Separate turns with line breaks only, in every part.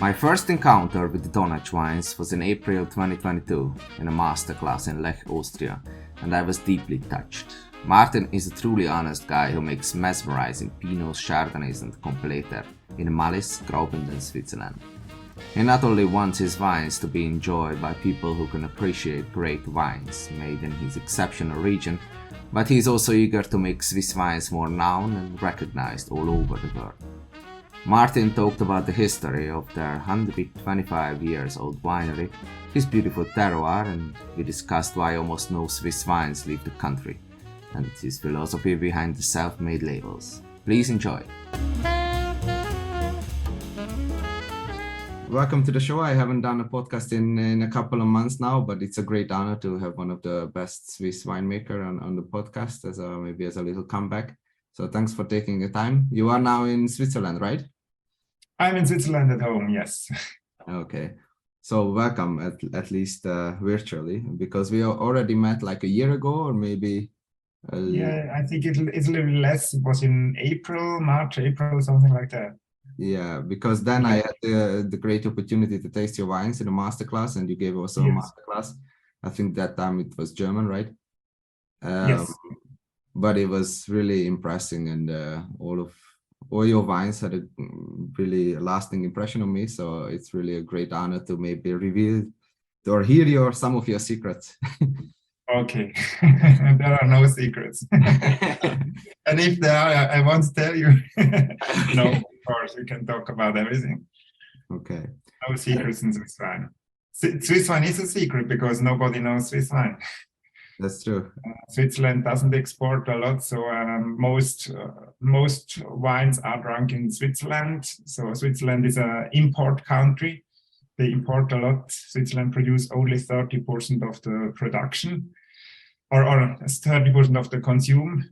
My first encounter with the Donach wines was in April 2022 in a masterclass in Lech, Austria, and I was deeply touched. Martin is a truly honest guy who makes mesmerizing Pinots, Chardonnays and Completer in Mallis, Graubünden, Switzerland. He not only wants his wines to be enjoyed by people who can appreciate great wines made in his exceptional region, but he is also eager to make Swiss wines more known and recognized all over the world. Martin talked about the history of their 125 years old winery, his beautiful terroir, and we discussed why almost no Swiss wines leave the country, and his philosophy behind the self-made labels. Please enjoy. Welcome to the show. I haven't done a podcast in a couple of months now, but it's a great honor to have one of the best Swiss winemaker on the podcast as a little comeback. So thanks for taking the time. You are now in Switzerland, right?
I'm in Switzerland at home, yes.
Okay. So welcome, at least virtually, because we already met like a year ago or maybe...
Yeah, I think it's a little less. It was in March, April, something like that.
Yeah, because then I had the great opportunity to taste your wines in a masterclass, and you gave also a masterclass. I think that time it was German, right?
Yes.
But it was really impressive, and all your wines had a really lasting impression on me. So it's really a great honor to maybe reveal or hear some of your secrets.
Okay, there are no secrets. And if there are, I won't tell you. No, of course, we can talk about everything.
Okay.
No secrets in Swiss wine. Swiss wine is a secret because nobody knows Swiss wine.
That's true.
Switzerland doesn't export a lot, so most wines are drunk in Switzerland. So Switzerland is an import country. They import a lot. Switzerland produces only 30% of the production, or 30% of the consume.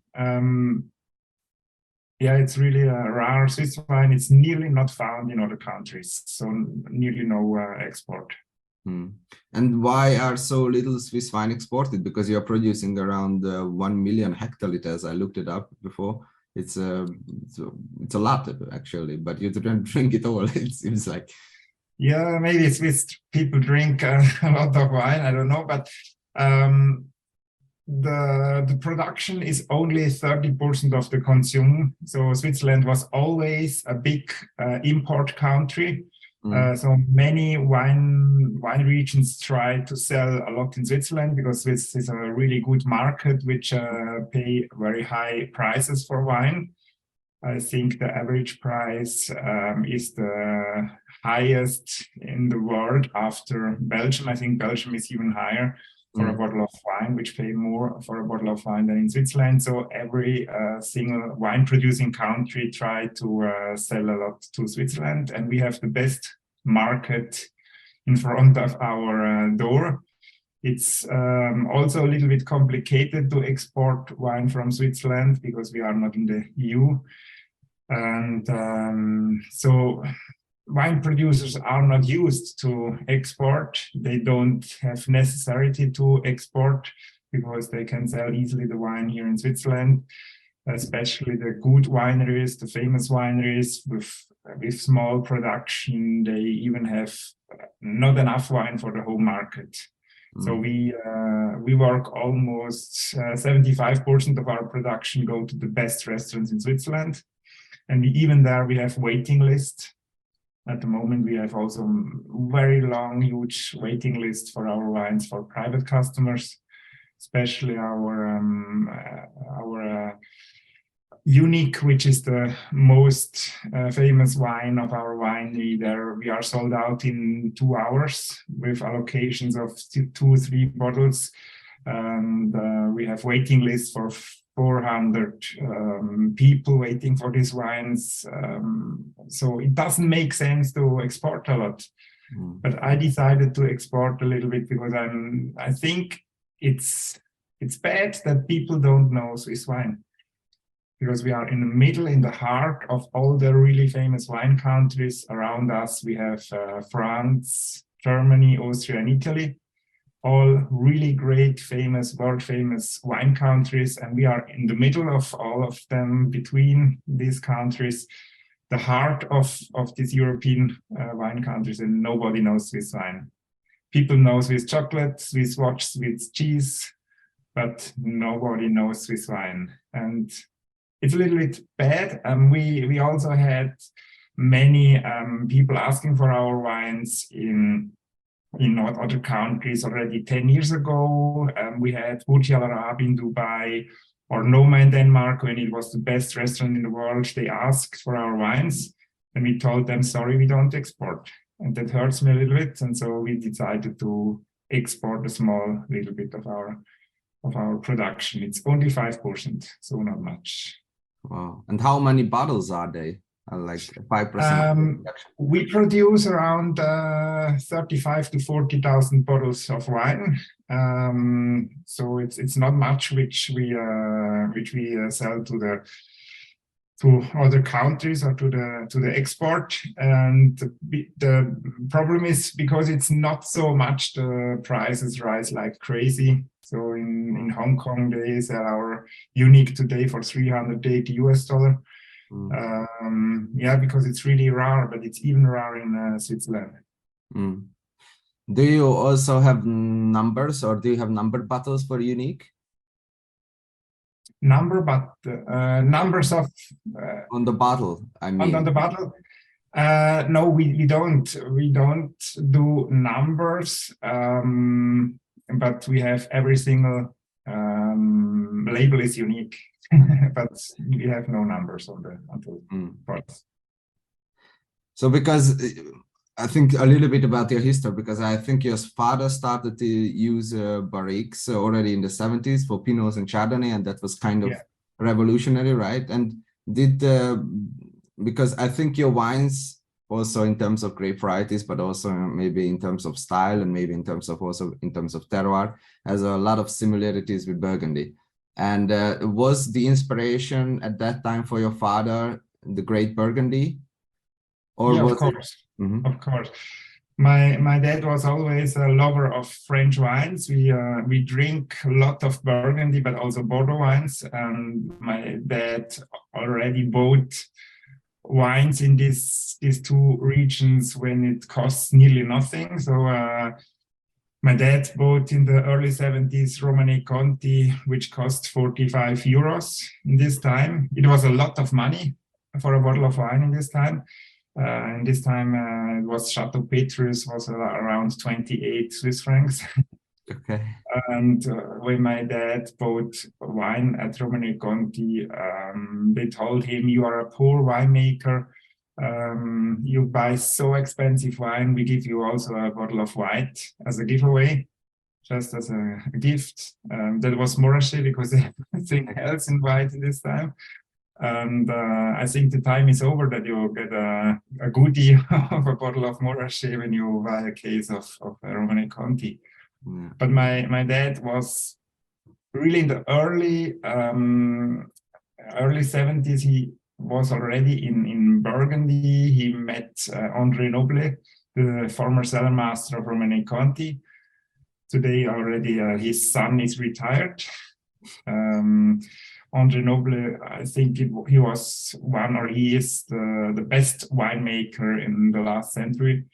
Yeah, it's really a rare Swiss wine. It's nearly not found in other countries, so nearly no export.
And why are so little Swiss wine exported? Because you're producing around 1 million hectoliters. I looked it up before. It's a lot actually, but you don't drink it all. It seems like.
Yeah, maybe Swiss people drink a lot of wine. I don't know, but the production is only 30% of the consume. So Switzerland was always a big import country. So many wine regions try to sell a lot in Switzerland because Swiss is a really good market which pay very high prices for wine. I think the average price is the highest in the world after Belgium. I think Belgium is even higher for a bottle of wine, which pay more for a bottle of wine than in Switzerland. So every single wine producing country try to sell a lot to Switzerland, and we have the best market in front of our door. It's also a little bit complicated to export wine from Switzerland because we are not in the EU. And so wine producers are not used to export. They don't have necessity to export because they can sell easily the wine here in Switzerland, especially the good wineries, the famous wineries with small production. They even have not enough wine for the home market. So we work almost 75% of our production go to the best restaurants in Switzerland. And even there we have waiting list. At the moment, we have also very long, huge waiting list for our wines for private customers, especially our Unique, which is the most famous wine of our winery. There we are sold out in 2 hours with allocations of 2-3 bottles. And we have waiting lists for 400 people waiting for these wines. So it doesn't make sense to export a lot. But I decided to export a little bit because I think it's bad that people don't know Swiss wine. Because we are in the middle, in the heart of all the really famous wine countries around us. We have France, Germany, Austria, and Italy. All really great, famous, world-famous wine countries, and we are in the middle of all of them, between these countries. the heart of these European wine countries, and nobody knows Swiss wine. People know Swiss chocolate, Swiss watch, Swiss cheese, but nobody knows Swiss wine. And it's a little bit bad. We also had many people asking for our wines in other countries already 10 years ago. We had Burj Al Arab in Dubai, or Noma in Denmark, when it was the best restaurant in the world. They asked for our wines, and we told them, sorry, we don't export. And that hurts me a little bit. And so we decided to export a small little bit of our production. It's only 5%, so not much.
Wow. And how many bottles are they? Like 5%?
We produce around 35 to 40,000 bottles of wine. So it's not much which we sell to other countries or to the export. And the problem is, because it's not so much, the prices rise like crazy. So in Hong Kong, they sell our unique today for $380. Yeah, because it's really rare, but it's even rare in Switzerland.
Do you also have numbers, or do you have numbered bottles for unique?
Numbers of
on the bottle, I mean.
On the bottle. No, we don't do numbers, but we have every single label is unique, but we have no numbers on the products.
So, because I think a little bit about your history, because I think your father started to use barriques already in the 70s for Pinots and Chardonnay, and that was kind of revolutionary, right? And because I think your wines also in terms of grape varieties, but also maybe in terms of style, and maybe in terms of terroir, has a lot of similarities with Burgundy. And was the inspiration at that time for your father the Great Burgundy? Or
of course. Of course. My dad was always a lover of French wines. We drink a lot of Burgundy, but also Bordeaux wines. And my dad already bought wines in these two regions when it costs nearly nothing. So my dad bought in the early 70s Romanée Conti, which cost 45 euros in this time. It was a lot of money for a bottle of wine in this time. And this time it was Chateau Petrus, was around 28 Swiss francs.
Okay.
And when my dad bought wine at Romanée Conti, they told him, you are a poor winemaker. You buy so expensive wine. We give you also a bottle of white as a giveaway, just as a gift. That was Morachet, because they have nothing else in white in this time. And I think the time is over that you get a goodie of a bottle of Morachet when you buy a case of Romanée Conti. But my dad was really in the early 70s. He was already in Burgundy. He met André Noble, the former cellar master of Romanée Conti. Today already his son is retired. André Noble, I think he was he is the best winemaker in the last century.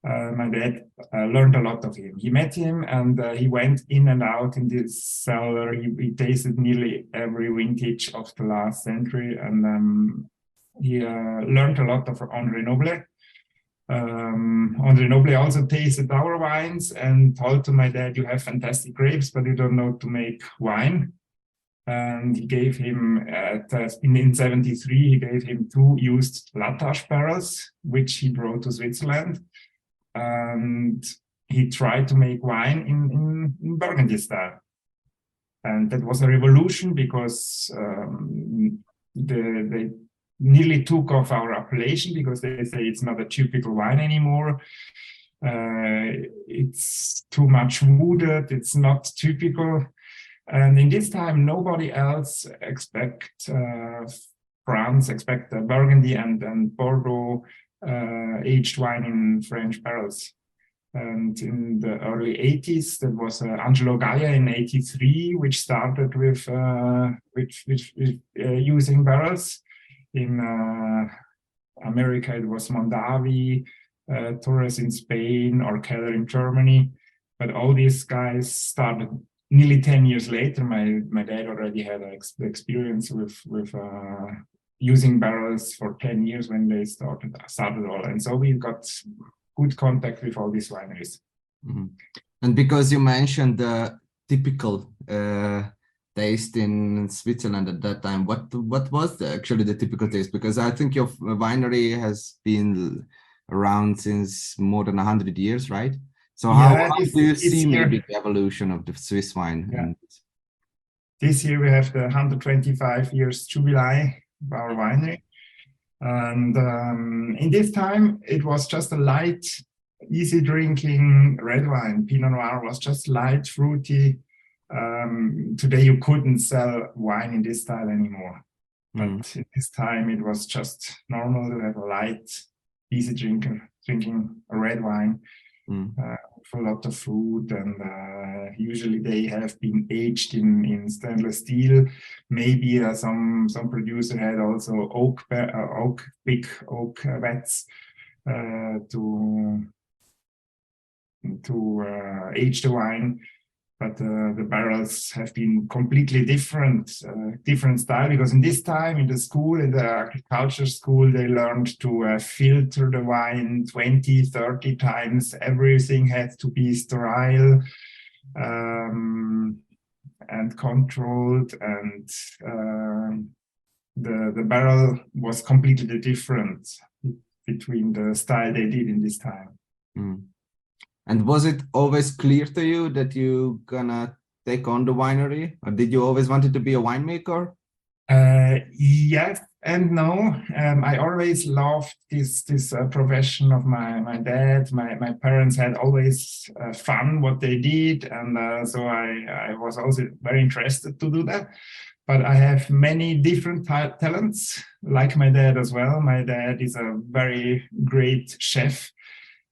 My dad learned a lot of him. He met him, and he went in and out in this cellar. He tasted nearly every vintage of the last century, and he learned a lot of André Noble. André Noble also tasted our wines and told to my dad, you have fantastic grapes, but you don't know to make wine. And he gave him, in 73, he gave him 2 used Latache barrels, which he brought to Switzerland. And he tried to make wine in Burgundy style. And that was a revolution, because they nearly took off our appellation, because they say it's not a typical wine anymore. It's too much wooded, it's not typical. And in this time, nobody else expect Burgundy and Bordeaux aged wine in French barrels. And in the early 80s, there was Angelo Gaia in 83, which started with using barrels in America, it was Mondavi, Torres in Spain, or Keller in Germany. But all these guys started nearly 10 years later. My dad already had experience with using barrels for 10 years when they started all. And so we got good contact with all these wineries.
Mm-hmm. And because you mentioned the typical taste in Switzerland at that time, what was actually the typical taste? Because I think your winery has been around since more than 100 years, right? So how do you see maybe the evolution of the Swiss wine?
Yeah. This year we have the 125 years jubilee of our winery. And in this time, it was just a light, easy drinking red wine. Pinot Noir was just light, fruity. Today you couldn't sell wine in this style anymore. But in this time, it was just normal to have a light, easy drinking a red wine. For a lot of food, and usually they have been aged in stainless steel. Maybe some producer had also big oak vats to age the wine. But the barrels have been completely different style, because in this time in the school, in the agriculture school, they learned to filter the wine 20, 30 times. Everything had to be sterile and controlled, and the barrel was completely different between the style they did in this time.
And was it always clear to you that you're gonna take on the winery, or did you always wanted to be a winemaker?
Yes and no. I always loved this profession of my dad. My parents had always fun what they did, and so I was also very interested to do that. But I have many different talents, like my dad as well. My dad is a very great chef.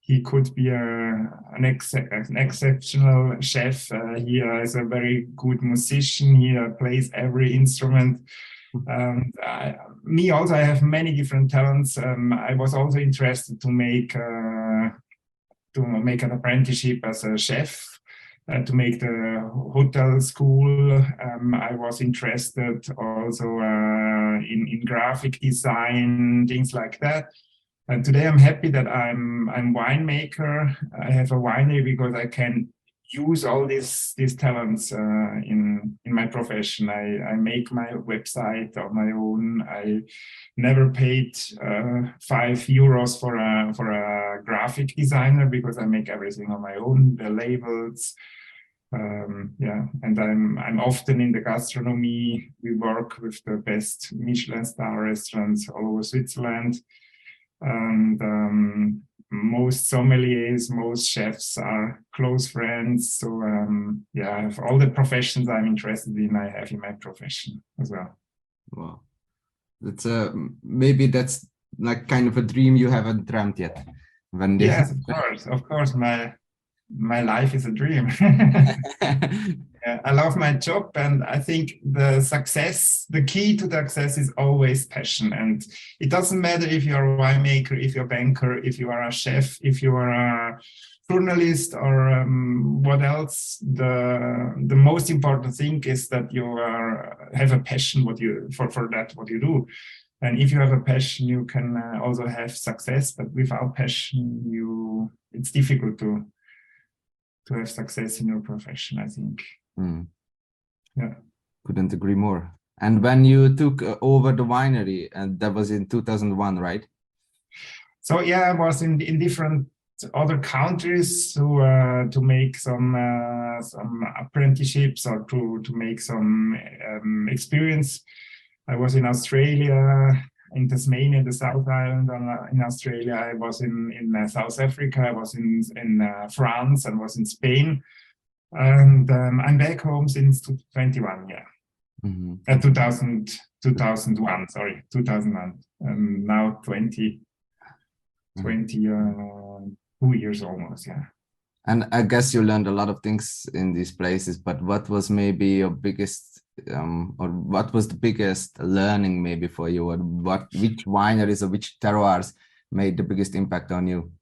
He could be an exceptional chef. He is a very good musician. He plays every instrument. Me also, I have many different talents. I was also interested to make an apprenticeship as a chef, to make the hotel school. I was interested also in graphic design, things like that. And today I'm happy that I'm winemaker. I have a winery because I can use all these talents in my profession. I make my website on my own. I never paid €5 for a graphic designer, because I make everything on my own, the labels. And I'm often in the gastronomy. We work with the best Michelin star restaurants all over Switzerland. And most sommeliers, most chefs are close friends. So I have all the professions I'm interested in, I have in my profession as well.
Wow, that's maybe that's like kind of a dream you haven't dreamt yet.
Yes, of course, my life is a dream. I love my job, and I think the key to success is always passion. And it doesn't matter if you're a winemaker, if you're a banker, if you are a chef, if you are a journalist, or what else. The most important thing is that you have a passion what you do. And if you have a passion, you can also have success. But without passion, it's difficult to have success in your profession, I think. Yeah,
couldn't agree more. And when you took over the winery, and that was in 2001, right?
So I was in different other countries to make some apprenticeships, or to make some experience. I was in Australia, in Tasmania, the South Island in Australia. I was in South Africa. I was in France, and was in Spain. And I'm back home since 2021. 2001. Sorry, 2001. Now 22 years almost. Yeah.
And I guess you learned a lot of things in these places. But what was maybe your biggest or what was the biggest learning maybe for you, or which wineries or which terroirs made the biggest impact on you?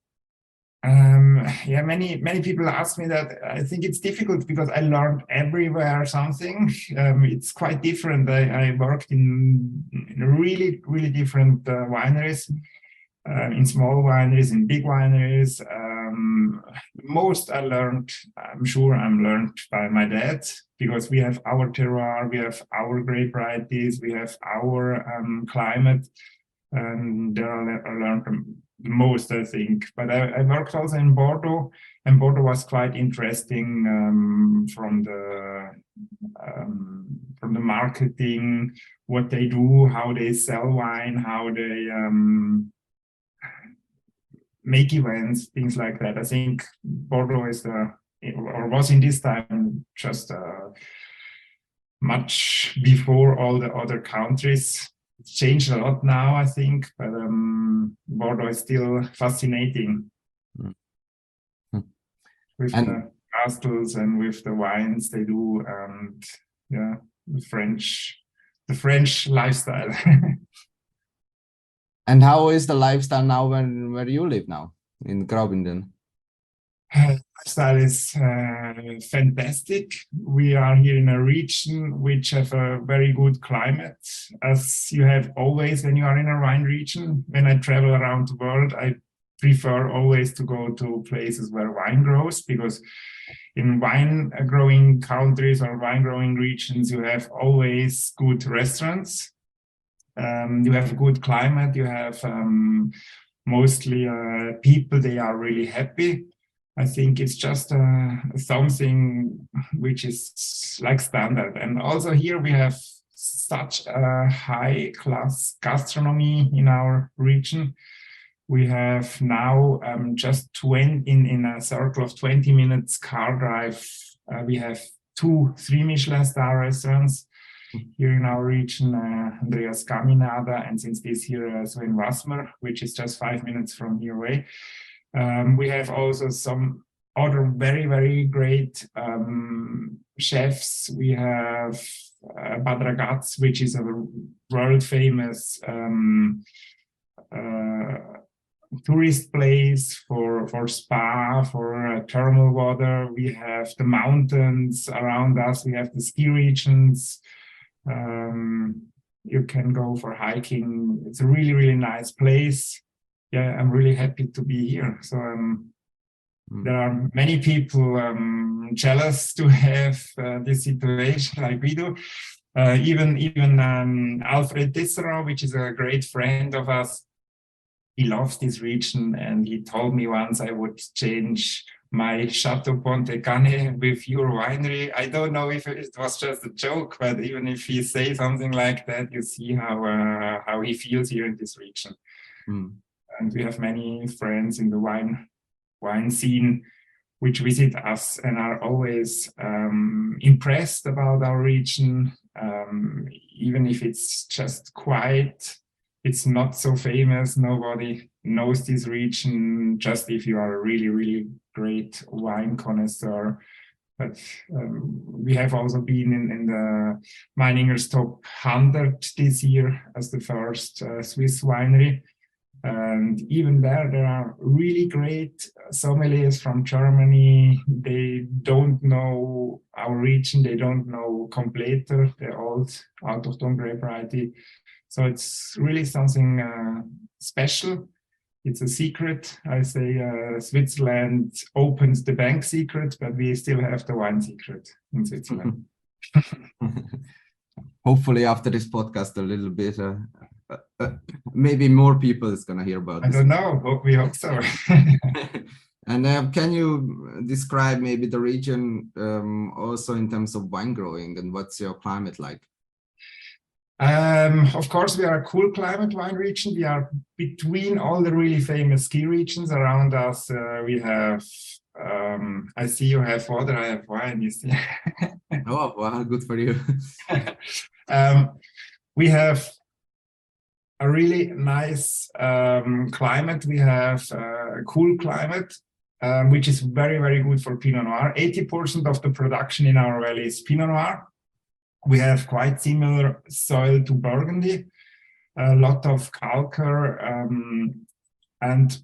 Yeah, many people ask me that. I think it's difficult because I learned everywhere something. It's quite different. I worked in really, really different wineries, in small wineries, in big wineries. Most I learned, I'm sure I'm learned by my dad, because we have our terroir, we have our grape varieties, we have our climate, and there I learned the most, I think. But I worked also in Bordeaux, and Bordeaux was quite interesting from the marketing, what they do, how they sell wine, how they make events, things like that. I think Bordeaux is or was in this time just much before all the other countries. It's changed a lot now, I think, but Bordeaux is still fascinating with the castles and with the wines they do, and yeah, the French lifestyle.
And how is the lifestyle now where you live now in Graubünden?
Lifestyle is fantastic. We are here in a region which have a very good climate, as you have always when you are in a wine region. When I travel around the world, I prefer always to go to places where wine grows, because in wine growing countries or wine growing regions, you have always good restaurants. You have a good climate. You have mostly people, they are really happy. I think it's just something which is like standard. And also here we have such a high class gastronomy in our region. We have now just in a circle of 20 minutes car drive, we have 2-3 Michelin star restaurants here in our region, Andreas Caminada, and since this year, Sven Wassmer, which is just 5 minutes from here away. We have also some other very, very great chefs. We have Bad Ragaz, which is a world famous tourist place for spa, for thermal water. We have the mountains around us. We have the ski regions. You can go for hiking. It's a really, really nice place. Yeah, I'm really happy to be here. So there are many people jealous to have this situation like we do. Even Alfred Tisserand, which is a great friend of us, he loves this region, and he told me once I would change my Chateau Ponte Cane with your winery. I don't know if it was just a joke, but even if he says something like that, you see how he feels here in this region. And we have many friends in the wine scene which visit us and are always impressed about our region, even if it's just quiet. It's not so famous. Nobody knows this region, just if you are a really, really great wine connoisseur. But we have also been in the Meininger's Top 100 this year as the first Swiss winery. And even there are really great sommeliers from Germany. They don't know our region. They don't know Completer, the old out-of-home grape variety. So it's really something special. It's a secret. I say Switzerland opens the bank secret, but we still have the wine secret in Switzerland.
Hopefully after this podcast a little bit, maybe more people is going to hear about this.
I don't know, we hope so.
And can you describe maybe the region also in terms of wine growing, and what's your climate like?
Of course, we are a cool climate wine region. We are between all the really famous ski regions around us. We have, I see you have water, I have wine, you see.
Oh, wow, good for you.
We have a really nice climate. We have a cool climate, which is very, very good for Pinot Noir. 80% of the production in our valley is Pinot Noir. We have quite similar soil to Burgundy, a lot of calcar, and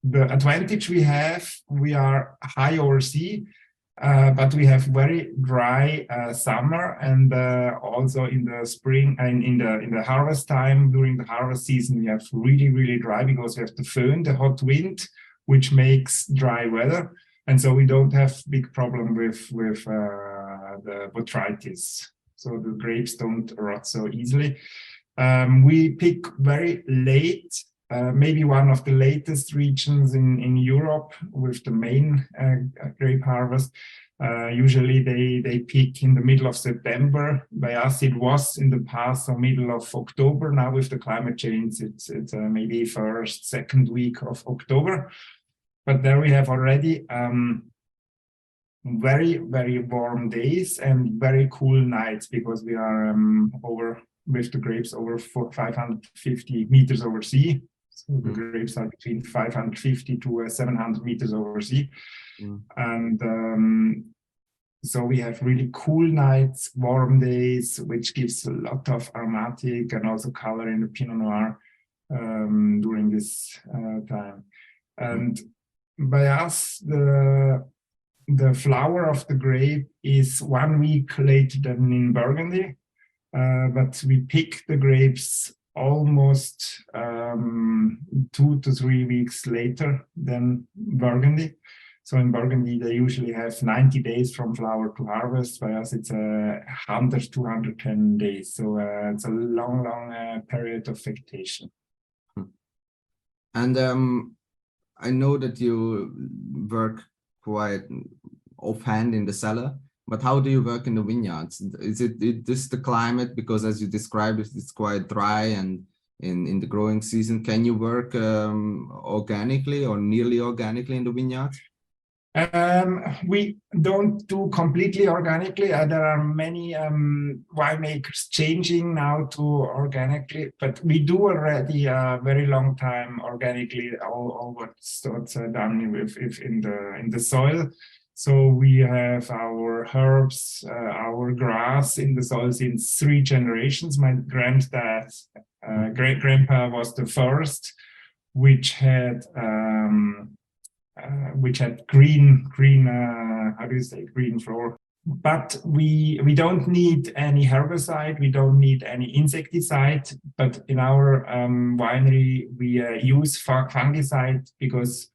the advantage we are high over sea, but we have very dry summer, and also in the spring and in the harvest time, during the harvest season, we have really dry because we have the föhn, the hot wind, which makes dry weather, and so we don't have big problem with the botrytis. So the grapes don't rot so easily. We pick very late, maybe one of the latest regions in Europe with the main grape harvest. Usually they pick in the middle of September. By us, it was in the past, so middle of October. Now with the climate change, it's maybe first, second week of October. But there we have already very warm days and very cool nights, because we are with the grapes over 550 meters over sea. So the grapes are between 550 to 700 meters over sea. And so we have really cool nights, warm days, which gives a lot of aromatic and also color in the Pinot Noir during this time. And by us, the flower of the grape is 1 week later than in Burgundy, but we pick the grapes almost 2 to 3 weeks later than Burgundy. So in Burgundy, they usually have 90 days from flower to harvest. By us, it's 100 to 110 days. So it's a long period of vegetation.
And I know that you work quite offhand in the cellar, but how do you work in the vineyards? Is it this the climate? Because as you described, it's quite dry, and in the growing season, can you work organically or nearly organically in the vineyards?
We don't do completely organically. There are many winemakers changing now to organically, but we do already a very long time organically all what's done in the soil. So we have our herbs, our grass in the soil since 3 generations. My granddad, great-grandpa was the first, which had green how do you say, green floor. But we don't need any herbicide, we don't need any insecticide, but in our winery we use fungicide, because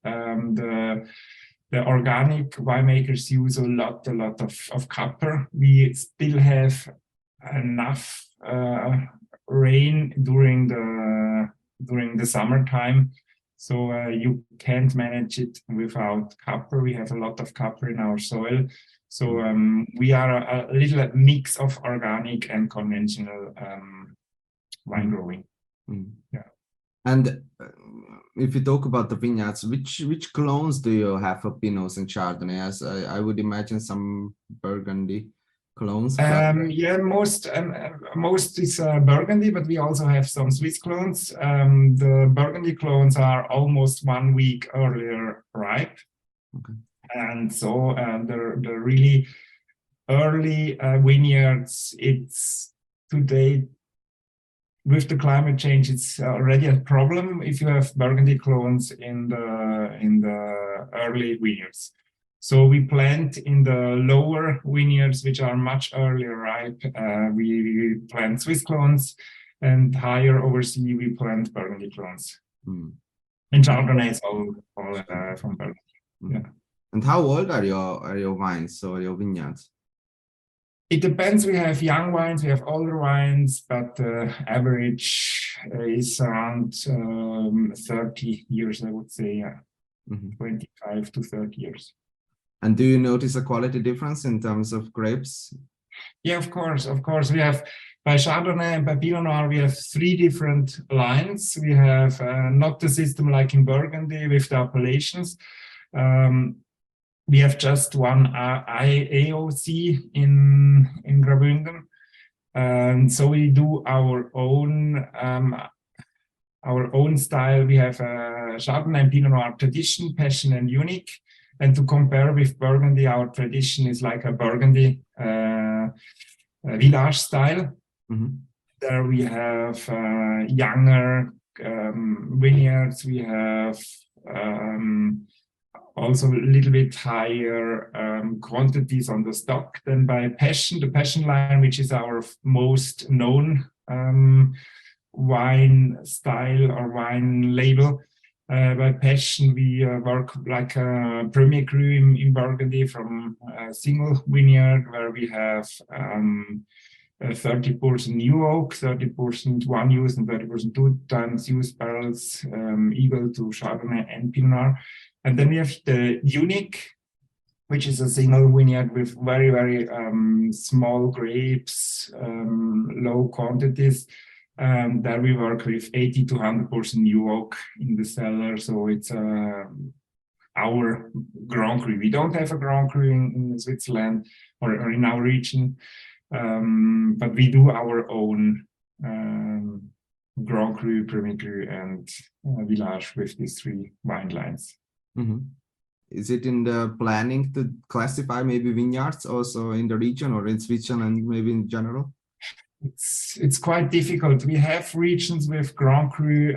the organic winemakers use a lot of copper. We still have enough rain during the summertime. So you can't manage it without copper. We have a lot of copper in our soil. So we are a little mix of organic and conventional wine growing. Yeah.
And if you talk about the vineyards, which clones do you have for Pinots and Chardonnay? As I would imagine some Burgundy clones.
Yeah, most is Burgundy, but we also have some Swiss clones. The Burgundy clones are almost 1 week earlier ripe.
Okay.
And so the really early vineyards, it's today, with the climate change, it's already a problem if you have Burgundy clones in the early vineyards. So we plant in the lower vineyards, which are much earlier ripe. We plant Swiss clones, and higher over sea we plant Burgundy clones. And Chardonnay is all from Burgundy. Yeah.
And how old are your wines or your vineyards?
It depends. We have young wines, we have older wines, but average is around 30 years, I would say. Yeah. 25 to 30 years.
And do you notice a quality difference in terms of grapes?
Yeah, of course. We have, by Chardonnay and by Pinot Noir, we have 3 different lines. We have not the system like in Burgundy with the appellations. We have just one AOC in Graubünden. And so we do our own style. We have Chardonnay and Pinot Noir tradition, passion, and unique. And to compare with Burgundy, our tradition is like a Burgundy. village style.
Mm-hmm.
There we have younger vineyards. We have also a little bit higher quantities on the stock than by Passion. The Passion line, which is our most known wine style or wine label. By Passion, we work like a Premier Cru in Burgundy from a single vineyard where we have 30% new oak, 30% one use, and 30% two times use barrels, equal to Chardonnay and Pinot Noir. And then we have the Unique, which is a single vineyard with very, very small grapes, low quantities. And there we work with 80 to 100% new oak in the cellar. So it's our Grand Cru. We don't have a Grand Cru in Switzerland or in our region, but we do our own Grand Cru, Premier Cru, and Village with these three wine lines.
Mm-hmm. Is it in the planning to classify maybe vineyards also in the region or in Switzerland, maybe in general?
It's quite difficult. We have regions with Grand Cru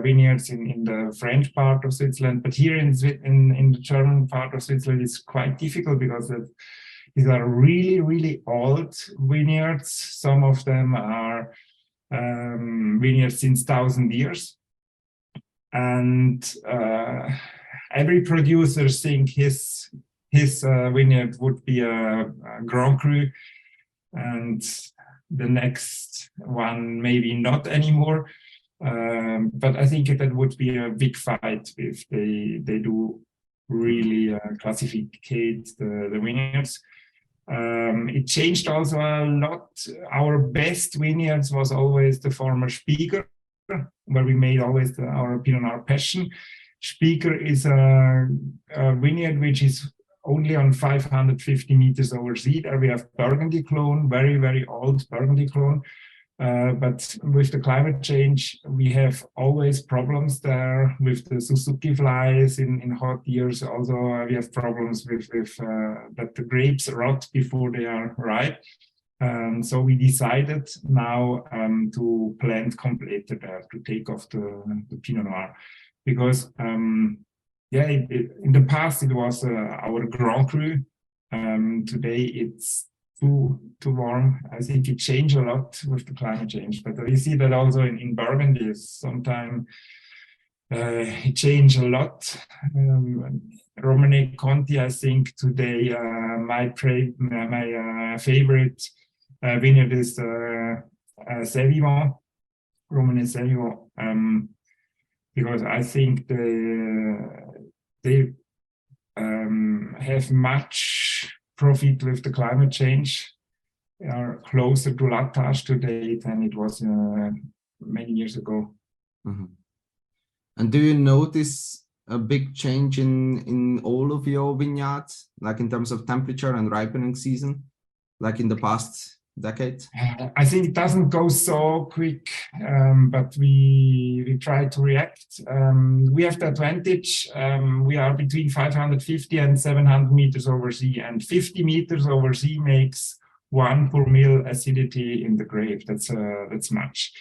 vineyards in the French part of Switzerland, but here in the German part of Switzerland, it's quite difficult because these are really, really old vineyards. Some of them are vineyards since 1,000 years. And every producer thinks his vineyard would be a Grand Cru, and the next one maybe not anymore. But I think that would be a big fight if they do really classificate the vineyards. It changed also a lot. Our best vineyards was always the former Spieger, where we made always our Pinot Noir Passion. Spieger is a vineyard which is only on 550 meters over sea. There we have Burgundy clone, very, very old Burgundy clone. But with the climate change, we have always problems there with the Suzuki flies in hot years. Also, we have problems with that the grapes rot before they are ripe. So we decided now to plant completely there, to take off the Pinot Noir. Because in the past it was our Grand Cru. Today it's too warm. I think it changed a lot with the climate change. But we see that also in Burgundy. Sometimes it changed a lot. Romane Conti, I think today my favorite vineyard is Sévillon, Romane Sévillon, because I think they have much profit with the climate change. They are closer to Latache today than it was many years ago.
Mm-hmm. And do you notice a big change in all of your vineyards, like in terms of temperature and ripening season, like in the past decade?
I think it doesn't go so quick, but we try to react. We have the advantage. We are between 550 and 700 meters over sea, and 50 meters over sea makes 1 per mil acidity in the grape. That's much.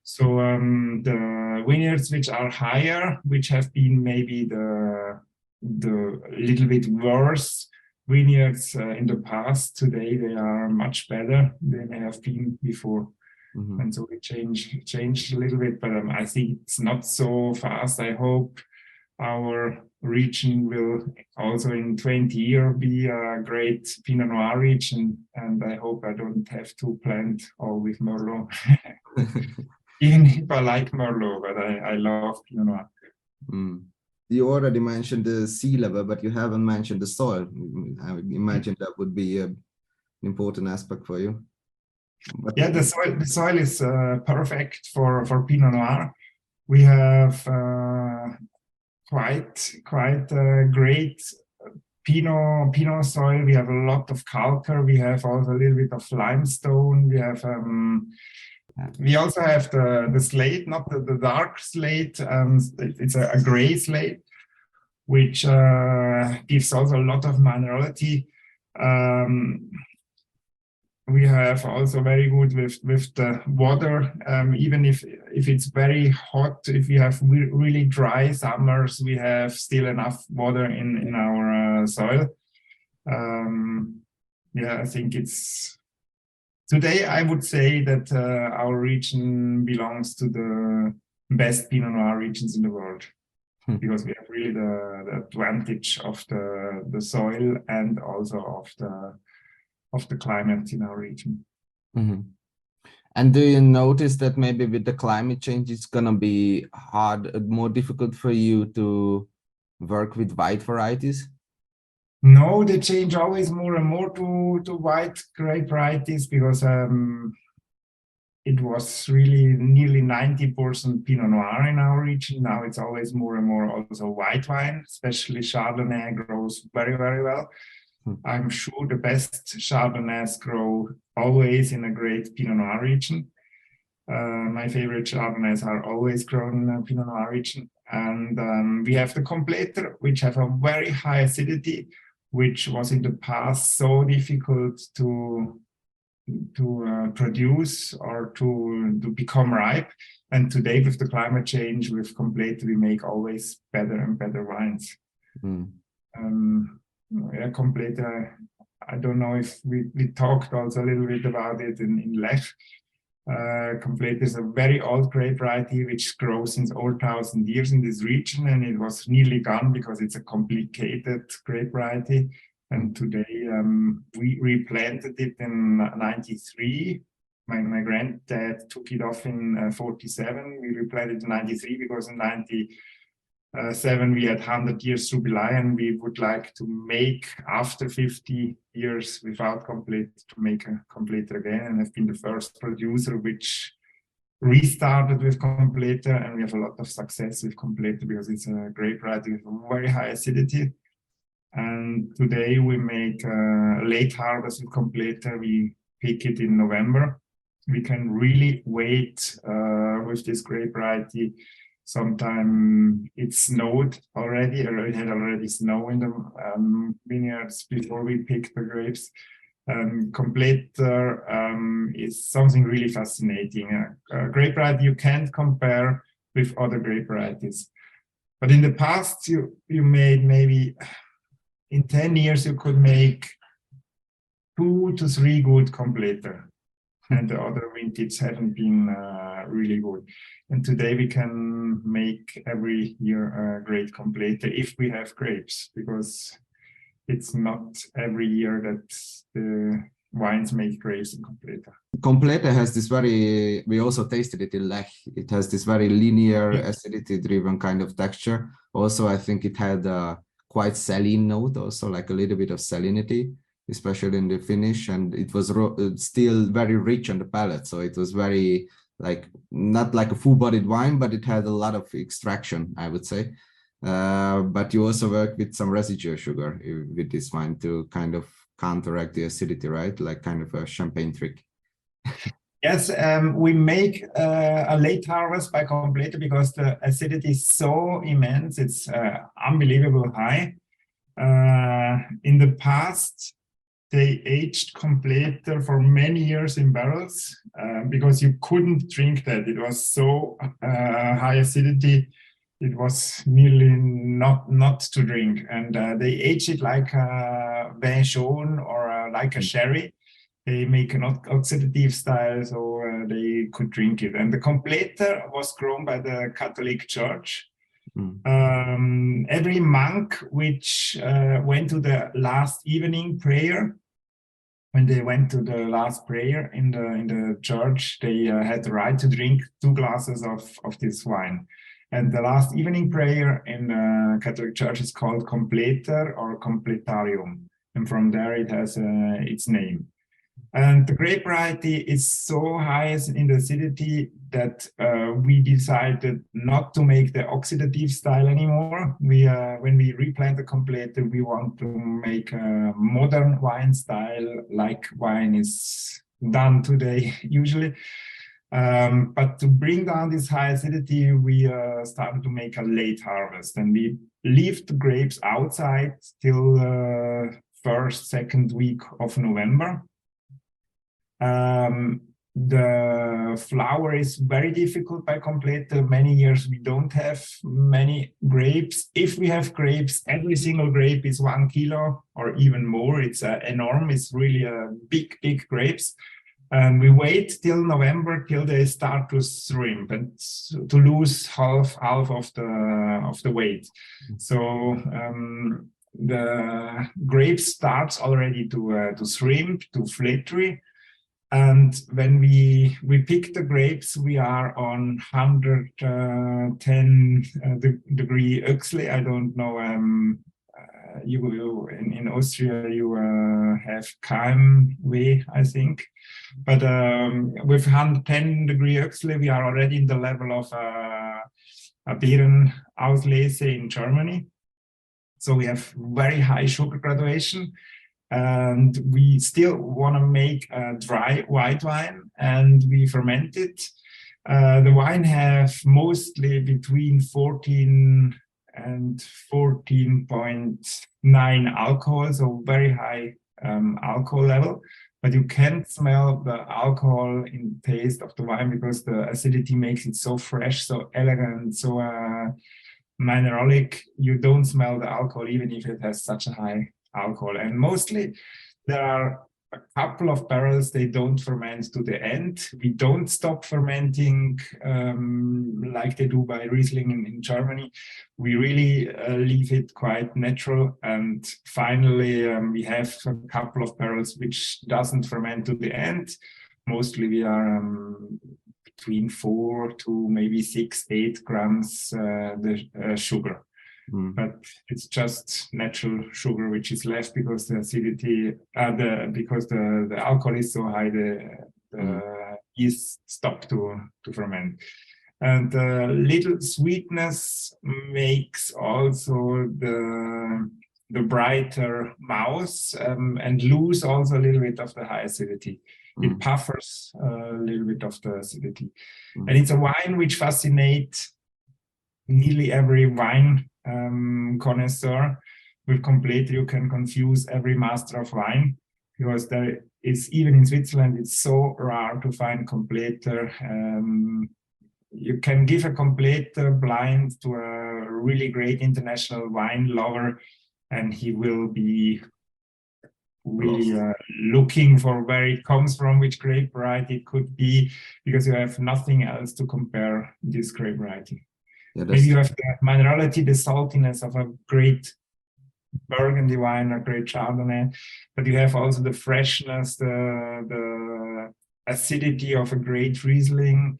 So the vineyards which are higher, which have been maybe the little bit worse vineyards in the past, today they are much better than they have been before. Mm-hmm. And so we changed a little bit, but I think it's not so fast. I hope our region will also in 20 years be a great Pinot Noir region, and I hope I don't have to plant all with Merlot. Even if I like Merlot, but I love Pinot Noir.
Mm. You already mentioned the sea level, but you haven't mentioned the soil. I imagine that would be an important aspect for you. But
yeah, the soil is perfect for Pinot Noir. We have quite great Pinot soil. We have a lot of calcar. We have also a little bit of limestone. We also have the slate, not the dark slate. It's a gray slate, which gives also a lot of minerality. We have also very good with the water. Even if it's very hot, if we have really dry summers, we have still enough water in our soil. Yeah, I think it's today. I would say that our region belongs to the best Pinot Noir regions in the world, because we have really the advantage of the soil and also of the climate in our region.
Mm-hmm. And do you notice that maybe with the climate change, it's gonna be more difficult for you to work with white varieties?
No, they change always more and more to white grape varieties, because it was really nearly 90% Pinot Noir in our region. Now it's always more and more also white wine, especially Chardonnay grows very, very well. I'm sure the best Chardonnays grow always in a great Pinot Noir region. My favorite Chardonnays are always grown in a Pinot Noir region. And we have the Completer, which have a very high acidity, which was in the past so difficult to produce or to become ripe. And today, with the climate change, with Completer, we make always better and better wines. Yeah, Completer, I don't know if we talked also a little bit about it in Lech. Completer is a very old grape variety which grows since over 1,000 years in this region, and it was nearly gone because it's a complicated grape variety. And today we replanted it in 93. My granddad took it off in 47. We replanted in 93 because in 97 we had 100 years jubilee, and we would like to make after 50 years without Completer to make a Completer again, and have been the first producer which restarted with Completer, and we have a lot of success with Completer because it's a grape variety with a very high acidity. And today we make a late harvest with Completer. We pick it in November. We can really wait with this grape variety. Sometime it snowed already, or it had already snow in the vineyards before we picked the grapes. Completer is something really fascinating. A grape variety you can't compare with other grape varieties. But in the past, you made maybe, in 10 years, you could make 2 to 3 good Completer. And the other vintages haven't been really good. And today we can make every year a great Completer if we have grapes, because it's not every year that the wines make grapes in Completer.
Completer has this very, we also tasted it in Lech, it has this very linear, acidity-driven kind of texture. Also, I think it had a quite saline note, also like a little bit of salinity, especially in the finish, and it was still very rich on the palate. So it was very, like, not like a full-bodied wine, but it had a lot of extraction, I would say. But you also work with some residual sugar with this wine to kind of counteract the acidity, right? Like kind of a champagne trick.
Yes, we make a late harvest by Completer because the acidity is so immense. It's unbelievable high. In the past, they aged Completer for many years in barrels because you couldn't drink that. It was so high acidity. It was nearly not to drink. And they aged it like a vin jaune or like a sherry. They make an oxidative style, so they could drink it. And the Completer was grown by the Catholic Church. Every monk which went to the last evening prayer, when they went to the last prayer in the church, they had the right to drink 2 glasses of this wine. And the last evening prayer in the Catholic Church is called Completer or Completarium. And from there it has its name. And the grape variety is so high in the acidity that we decided not to make the oxidative style anymore. When we replant the Completer, we want to make a modern wine style, like wine is done today usually. But to bring down this high acidity, we started to make a late harvest, and we leave the grapes outside till first, second week of November. The flower is very difficult by completer. Many years we don't have many grapes. If we have grapes, every single grape is 1 kilo or even more. It's enormous. It's really a big grapes. And we wait till November till they start to shrimp and to lose half of the weight. So the grape starts already to shrimp, to flittery. And when we pick the grapes, we are on 110 degree Oxley. I don't know. You in Austria you have KMW, I think. But with 110 degree Oxley, we are already in the level of a Beerenauslese in Germany. So we have very high sugar graduation. And we still want to make a dry white wine, and we ferment it. The wine have mostly between 14 and 14.9 alcohol, so very high alcohol level. But you can't smell the alcohol in taste of the wine because the acidity makes it so fresh, so elegant, so mineralic. You don't smell the alcohol even if it has such a high alcohol. And mostly there are a couple of barrels they don't ferment to the end. We don't stop fermenting like they do by Riesling in Germany. We really leave it quite natural. And finally we have a couple of barrels which doesn't ferment to the end. Mostly we are between 4 to maybe 6-8 grams the sugar. But it's just natural sugar which is left because the acidity, because the alcohol is so high, the yeast stopped to ferment. And the little sweetness makes also the brighter mouth and lose also a little bit of the high acidity. It buffers a little bit of the acidity. And it's a wine which fascinates nearly every wine connoisseur. With completer you can confuse every master of wine, because there is, even in Switzerland, it's so rare to find completer. You can give a completer blind to a really great international wine lover, and he will be really looking for where it comes from, which grape variety it could be, because you have nothing else to compare this grape variety. Yeah, maybe you have the minerality, the saltiness of a great Burgundy wine or great Chardonnay, but you have also the freshness, the acidity of a great Riesling.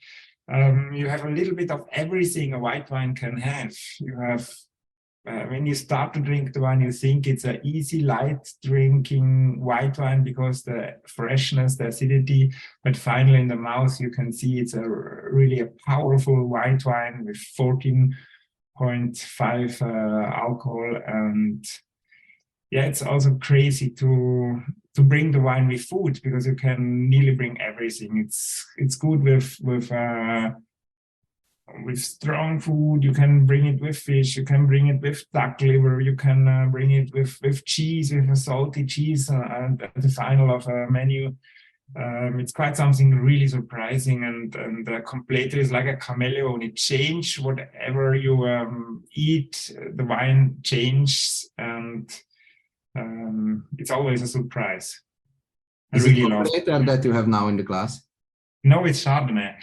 You have a little bit of everything a white wine can have. You have, when you start to drink the wine, you think it's an easy, light drinking white wine because the freshness, the acidity, but finally in the mouth you can see it's really a powerful white wine with 14.5 alcohol. And yeah, it's also crazy to bring the wine with food, because you can nearly bring everything. It's good with strong food. You can bring it with fish, you can bring it with duck liver, you can bring it with cheese, with a salty cheese, and at the final of a menu. It's quite something really surprising, and the completer is like a chameleon. It changes whatever you eat, the wine changes, and it's always a surprise.
Is it completer that you have now in the glass?
No, it's Chardonnay.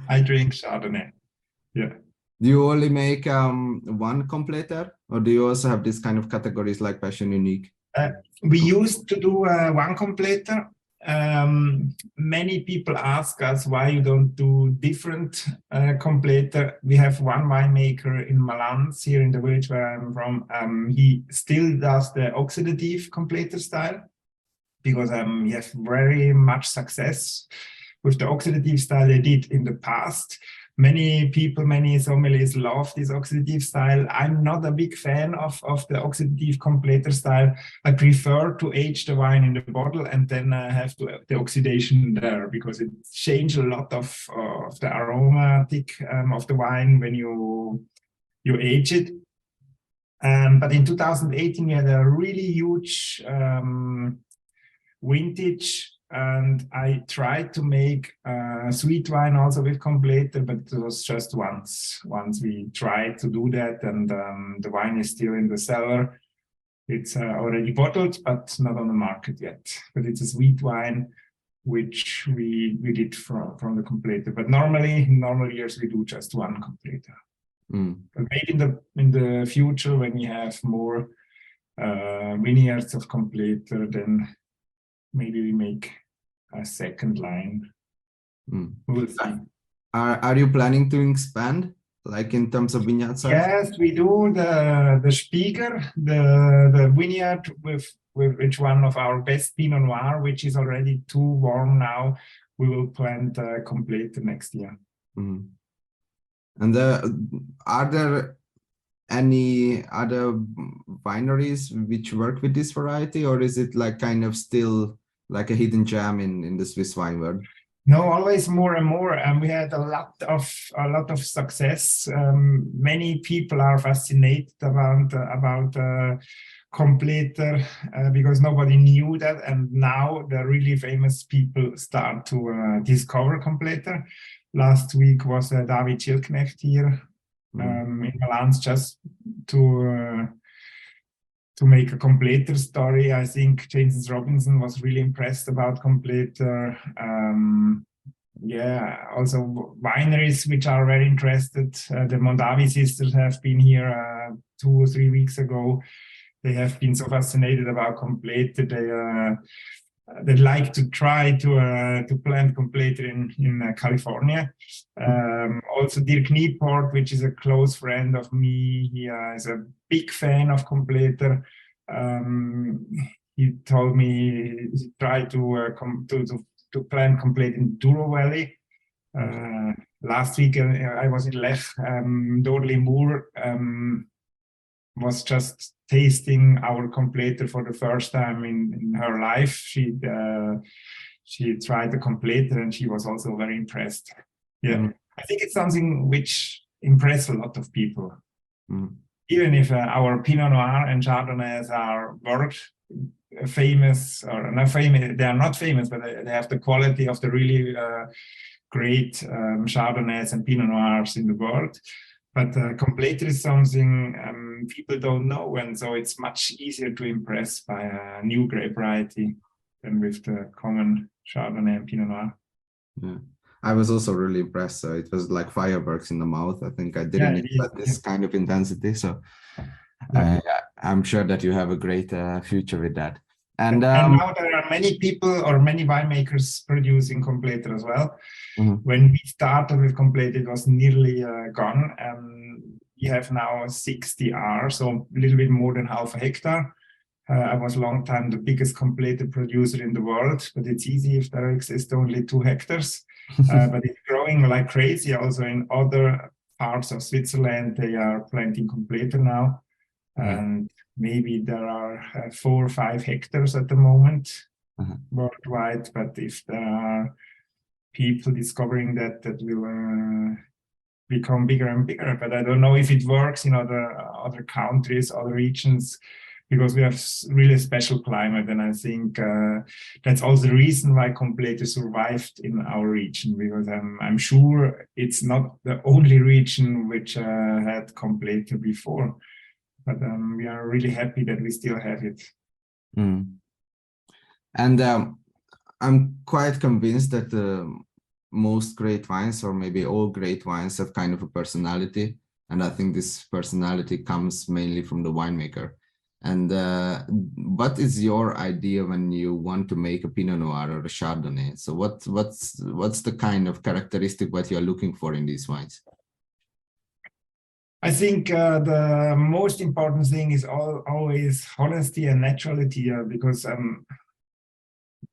I drink Chardonnay. Yeah.
Do you only make one completer, or do you also have this kind of categories like Passion Unique?
We used to do one completer. Many people ask us why you don't do different completer. We have one winemaker in Malans, here in the village where I'm from. He still does the oxidative completer style, because he has very much success with the oxidative style they did in the past. Many people, many sommeliers love this oxidative style. I'm not a big fan of the oxidative completer style. I prefer to age the wine in the bottle and then have the oxidation there, because it changes a lot of the aromatic of the wine when you age it. But in 2018, we had a really huge vintage, and I tried to make sweet wine also with completer, but it was just once we tried to do that, and the wine is still in the cellar. It's already bottled, but not on the market yet. But it's a sweet wine, which we did from the completer. But normally, in normal years, we do just one completer. But maybe in the future, when we have more vineyards of completer, then maybe we make a second line. We'll see.
Are you planning to expand, like in terms of vineyard size?
Yes, we do the Spieger, the vineyard with which one of our best Pinot Noir, which is already too warm now. We will plant completer next year.
And are there any other wineries which work with this variety, or is it like kind of still like a hidden gem in the Swiss wine world?
No, always more and more. And we had a lot of success. Many people are fascinated about completer because nobody knew that, and now the really famous people start to discover completer. Last week was David Schildknecht here in Milan, just to make a completer story. I think James Robinson was really impressed about completer. Also wineries which are very interested. The Mondavi sisters have been here 2 or 3 weeks ago. They have been so fascinated about completer. They'd like to try to plant completer in California. Also Dirk Nieport, which is a close friend of me, he is a big fan of completer. He told me he tried to plant completer in Douro Valley. Last week I was in Lech. Dorli Moore was just tasting our completer for the first time in her life. She tried the completer and she was also very impressed. Yeah, I think it's something which impresses a lot of people. Even if our Pinot Noir and Chardonnays are world famous, or not famous, they are not famous, but they have the quality of the really great Chardonnays and Pinot Noirs in the world. But completer is something people don't know, and so it's much easier to impress by a new grape variety than with the common Chardonnay and Pinot Noir.
Yeah, I was also really impressed. So it was like fireworks in the mouth. I think I didn't expect this kind of intensity. So I'm sure that you have a great future with that. And
now there are many people or many winemakers producing completer as well. When we started with completer, it was nearly gone. We have now 60 R, so a little bit more than half a hectare. I was a long time the biggest completer producer in the world, but it's easy if there exist only 2 hectares. But it's growing like crazy. Also in other parts of Switzerland, they are planting completer now. And maybe there are 4 or 5 hectares at the moment worldwide. But if there are people discovering that will become bigger and bigger. But I don't know if it works in other countries, other regions, because we have really special climate. And I think that's also the reason why completer survived in our region, because I'm sure it's not the only region which had completer before. But we are really happy that we still have it.
And I'm quite convinced that most great wines, or maybe all great wines, have kind of a personality. And I think this personality comes mainly from the winemaker. And what is your idea when you want to make a Pinot Noir or a Chardonnay? So what's the kind of characteristic what you're looking for in these wines?
I think the most important thing is always honesty and naturality, because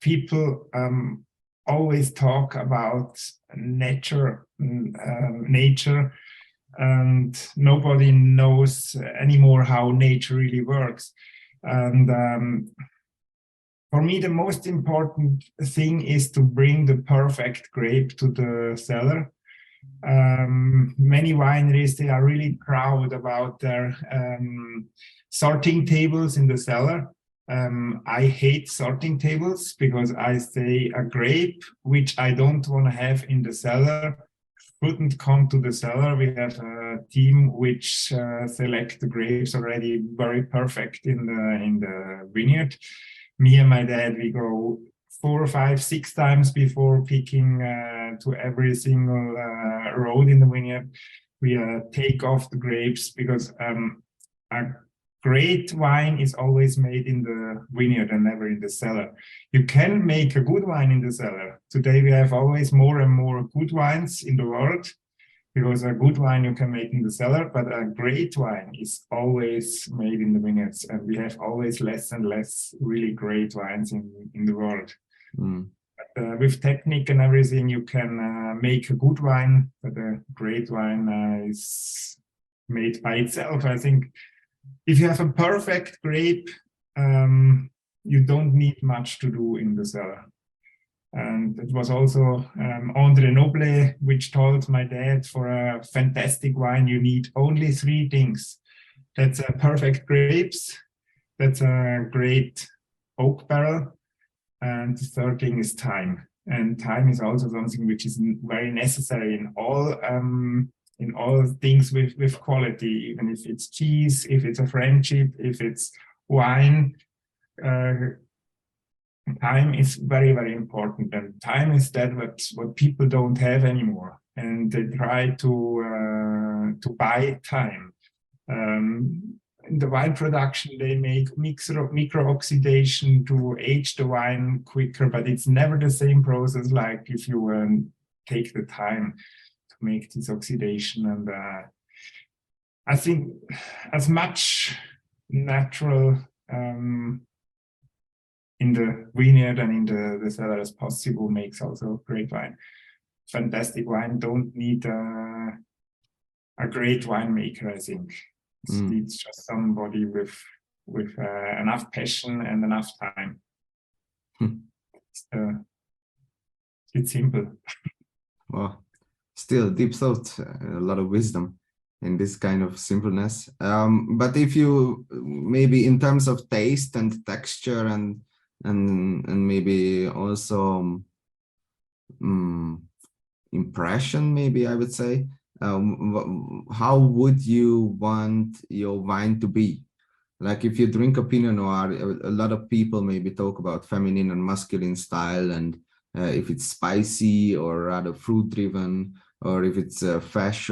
people always talk about nature, and nobody knows anymore how nature really works. And for me, the most important thing is to bring the perfect grape to the cellar. Many wineries, they are really proud about their sorting tables in the cellar. I hate sorting tables because I say a grape which I don't want to have in the cellar couldn't come to the cellar. We have a team which select the grapes already very perfect in the vineyard. Me and my dad, we go 4, 5, 6 times before picking to every single road in the vineyard. We take off the grapes because a great wine is always made in the vineyard and never in the cellar. You can make a good wine in the cellar. Today we have always more and more good wines in the world, because a good wine you can make in the cellar, but a great wine is always made in the vineyards, and we have always less and less really great wines in the world. But, with technique and everything, you can make a good wine, but a great wine is made by itself. I think if you have a perfect grape, you don't need much to do in the cellar. And it was also André Noble, which told my dad, for a fantastic wine, you need only 3 things. That's a perfect grapes, that's a great oak barrel, and the third thing is time. And time is also something which is very necessary in all things with quality, even if it's cheese, if it's a friendship, if it's wine. Time is very, very important, and time is that what people don't have anymore, and they try to buy time. In the wine production, they make micro oxidation to age the wine quicker, but it's never the same process like if you take the time to make this oxidation. And I think as much natural in the vineyard and in the cellar as possible makes also great wine. Fantastic wine don't need a great winemaker, I think. It needs just somebody with enough passion and enough time. It's simple.
Well, still deep thought, a lot of wisdom in this kind of simpleness. But if you maybe in terms of taste and texture and maybe also impression, maybe I would say, how would you want your wine to be? Like if you drink a Pinot Noir, a lot of people maybe talk about feminine and masculine style, and if it's spicy or rather fruit driven, or if it's a fresh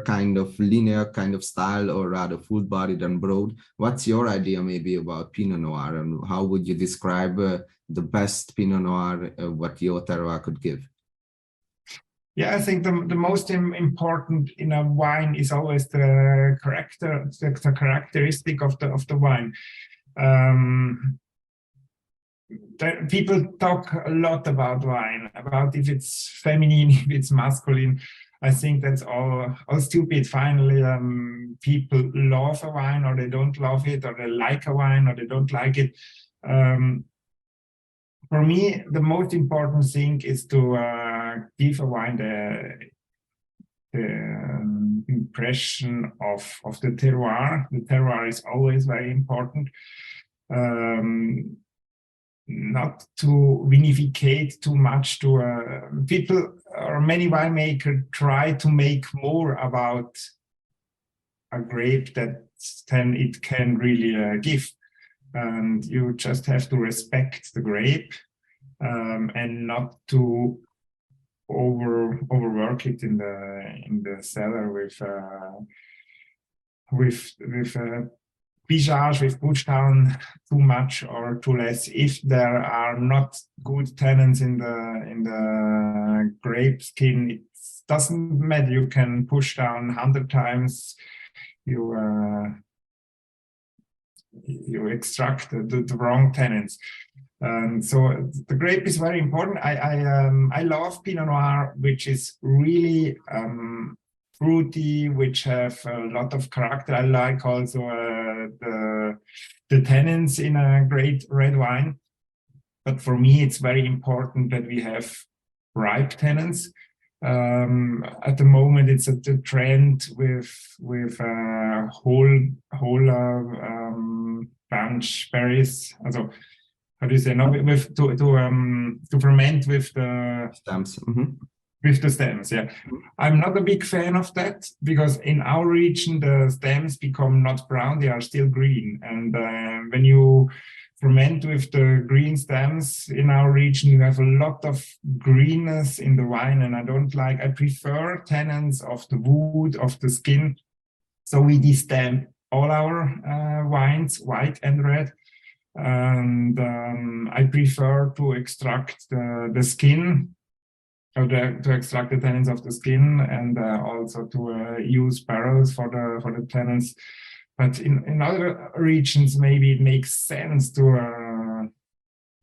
kind of linear kind of style, or rather full bodied and broad. What's your idea maybe about Pinot Noir, and how would you describe the best Pinot Noir, what your terroir could give?
Yeah, I think the most important in a wine is always the characteristic of the wine. People talk a lot about wine, about if it's feminine, if it's masculine. I think that's all stupid. Finally, people love a wine, or they don't love it, or they like a wine, or they don't like it. For me, the most important thing is to give a wine the impression of the terroir. The terroir is always very important. Not to vinificate too much. People or many winemakers try to make more about a grape than it can really give. And you just have to respect the grape and not to overwork it in the cellar with Bijage, with push down too much or too less. If there are not good tannins in the grape skin, it doesn't matter. You can push down 100 times. You extract the wrong tannins. So the grape is very important. I love Pinot Noir, which is really fruity, which have a lot of character. I like also the tannins in a great red wine. But for me, it's very important that we have ripe tannins. At the moment, it's a trend with whole bunch berries. Also, how do you say? No, with to ferment with the
Stems.
with the stems. Yeah, I'm not a big fan of that because in our region the stems become not brown; they are still green. And when you ferment with the green stems in our region, you have a lot of greenness in the wine, and I don't like. I prefer tannins of the wood, of the skin. So we destem all our wines, white and red. And I prefer to extract the skin, or to extract the tannins of the skin, and also to use barrels for the tannins. But in other regions, maybe it makes sense to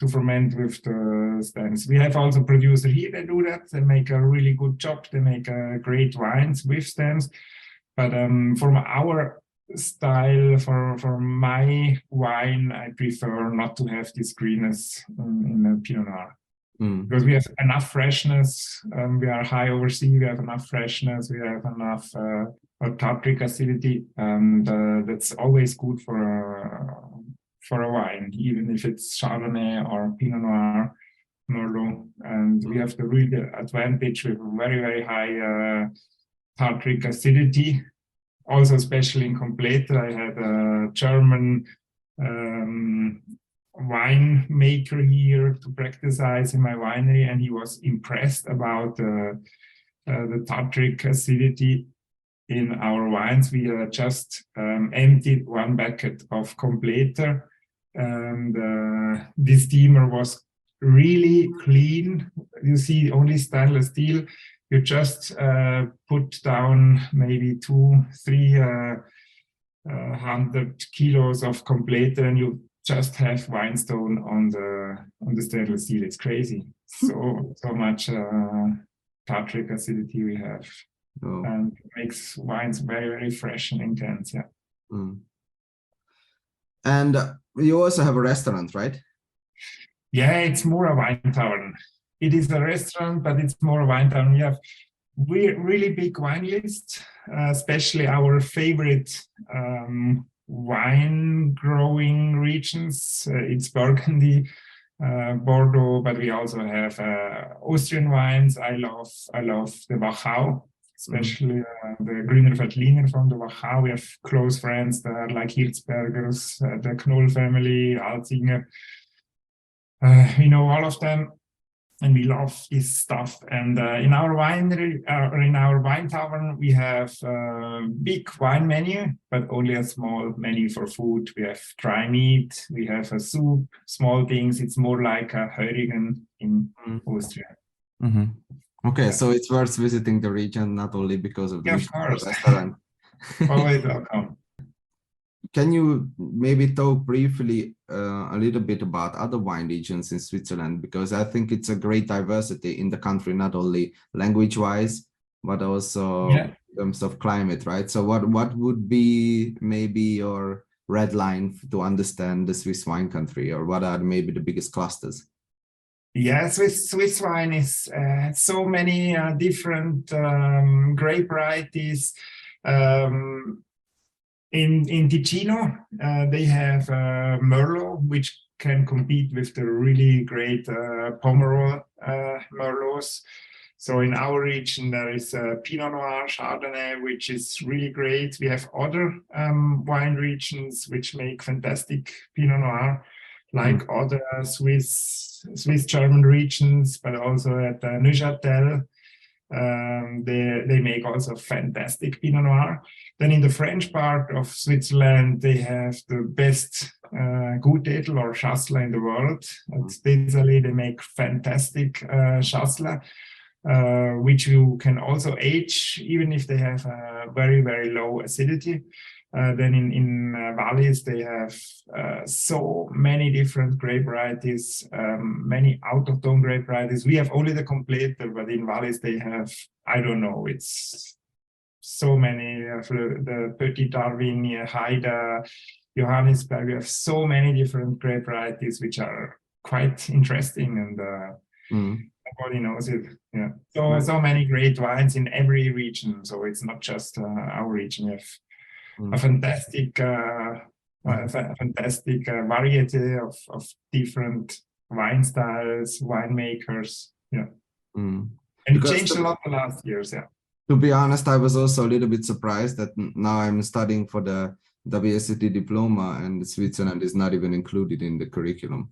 ferment with the stems. We have also producers here that do that. They make a really good job. They make great wines with stems. But from our style, for my wine, I prefer not to have this greenness in the Pinot Noir. Because we have enough freshness. We are high over sea. We have enough freshness. We have enough tartric acidity, and that's always good for a wine, even if it's Chardonnay or Pinot Noir, Merlot. And we have the real advantage with very, very high tartric acidity. Also, especially in Completer, I had a German winemaker here to practice in my winery, and he was impressed about the tartric acidity in our wines. We just emptied one bucket of Completer, and this steamer was really clean. You see only stainless steel. You just put down maybe 200-300 kilos of Completer, and you just have winestone on the stainless steel. It's crazy. So much tartric acidity we have.
Oh.
And it makes wines very, very fresh and intense. Yeah.
And you also have a restaurant, right?
Yeah, it's more a wine tavern. It is a restaurant, but it's more a wine tavern. We have really big wine list, especially our favorite wine growing regions. It's Burgundy, Bordeaux, but we also have Austrian wines. I love the Wachau, especially the Grüner Veltliner from the Wachau. We have close friends there like Hirzbergers, the Knoll family, Alzinger. We know all of them, and we love this stuff. And in our winery, in our wine tavern, we have a big wine menu, but only a small menu for food. We have dry meat, we have a soup, small things. It's more like a Heurigen in Austria.
Okay, so it's worth visiting the region, not only because of the restaurant.
Always welcome.
Can you maybe talk briefly a little bit about other wine regions in Switzerland? Because I think it's a great diversity in the country, not only language-wise, but also in terms of climate, right? So what would be maybe your red line to understand the Swiss wine country, or what are maybe the biggest clusters?
Yeah, Swiss wine is so many different grape varieties. In Ticino, they have Merlot, which can compete with the really great Pomerol Merlots. So in our region, there is Pinot Noir, Chardonnay, which is really great. We have other wine regions which make fantastic Pinot Noir, like other Swiss-German regions, but also at Neuchâtel. They make also fantastic Pinot Noir. Then in the French part of Switzerland, they have the best Gutedel or Chasselas in the world. At Dézalé, they make fantastic Chasselas, which you can also age, even if they have a very, very low acidity. Then in Valleys, they have so many different grape varieties, many out-of-tone grape varieties. We have only the Completer, but in Valleys, they have, I don't know, it's so many, the Petit Darwin, Haida, Johannisberg. We have so many different grape varieties, which are quite interesting. And Nobody knows it. Yeah. So many great wines in every region. So it's not just our region. We have a fantastic variety of different wine styles, winemakers. Yeah. And it changed a lot the last years. Yeah.
To be honest, I was also a little bit surprised that now I'm studying for the WSET diploma and Switzerland is not even included in the curriculum.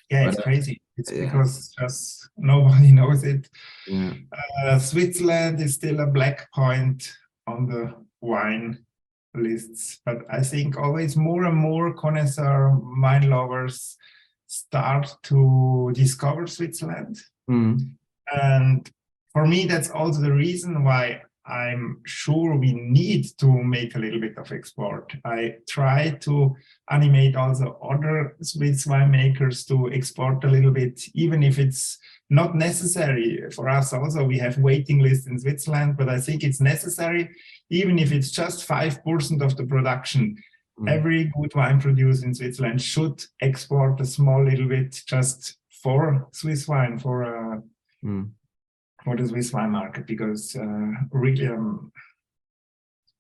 Yeah, it's crazy. It's because just nobody knows it.
Yeah.
Switzerland is still a black point on the wine lists, but I think always more and more connoisseur wine lovers start to discover Switzerland. And for me, that's also the reason why I'm sure we need to make a little bit of export. I try to animate also other Swiss winemakers to export a little bit, even if it's not necessary for us. Also, we have waiting lists in Switzerland, but I think it's necessary, even if it's just 5% of the production. Every good wine producer in Switzerland should export a small little bit just for Swiss wine, for the Swiss wine market, because really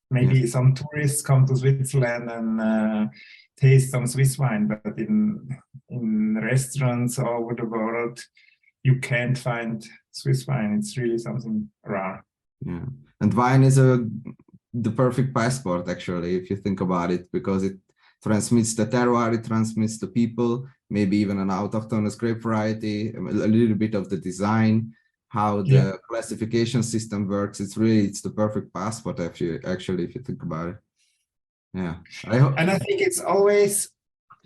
maybe some tourists come to Switzerland and taste some Swiss wine, but in restaurants all over the world, you can't find Swiss wine. It's really something rare.
Yeah, and wine is the perfect passport, actually, if you think about it, because it transmits the terroir, it transmits the people, maybe even an autochthonous grape variety, a little bit of the design, how the classification system works. It's the perfect passport if you think about it. Yeah.
And I think it's always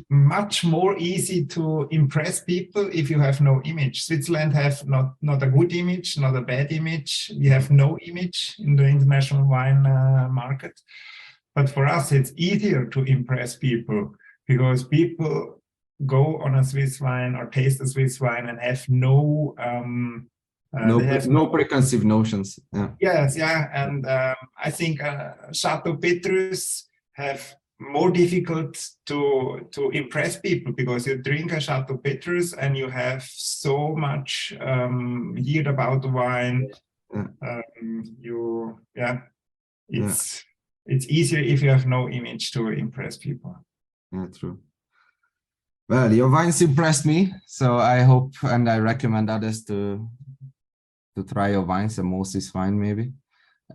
much more easy to impress people if you have no image. Switzerland have not a good image, not a bad image. We have no image in the international wine market. But for us, it's easier to impress people because people go on a Swiss wine or taste a Swiss wine and have no
preconceived notions. Yeah.
Yes, yeah, and I think Chateau Petrus have more difficult to impress people because you drink a Chateau Petrus and you have so much heard about the wine. It's easier if you have no image to impress people.
Yeah, true. Well, your wines impressed me, so I hope and I recommend others to try your wines, and most is fine maybe.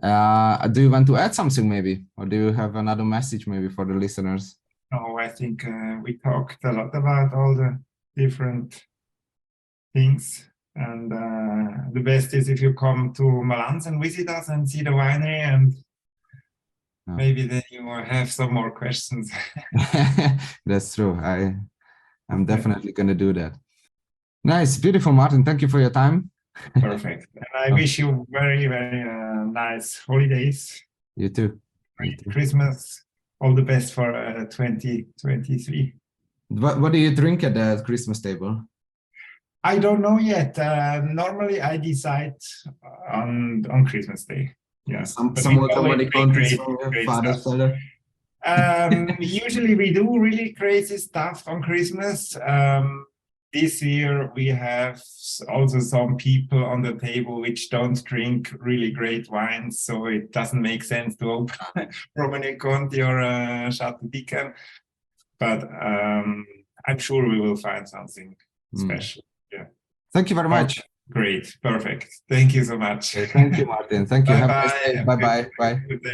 Do you want to add something maybe, or do you have another message maybe for the listeners?
No, I think we talked a lot about all the different things, and the best is if you come to Malanz and visit us and see the winery, and maybe then you will have some more questions.
That's true. I'm definitely going to do that. Nice, beautiful, Martin. Thank you for your time.
Perfect. And I wish you very, very nice holidays.
You too.
Christmas. All the best for 2023.
What do you drink at the Christmas table?
I don't know yet. Normally I decide on Christmas Day. Yeah.
Some money countries from your father's cellar.
Usually we do really crazy stuff on Christmas. This year we have also some people on the table which don't drink really great wines, so it doesn't make sense to open Romane Conti or Chateau Dican. But I'm sure we will find something special. Yeah.
Thank you very much.
Great. Perfect. Thank you so much.
Thank you, Martin. Thank you.
Bye-bye.
Have a nice day. Bye-bye. Bye.
Good day.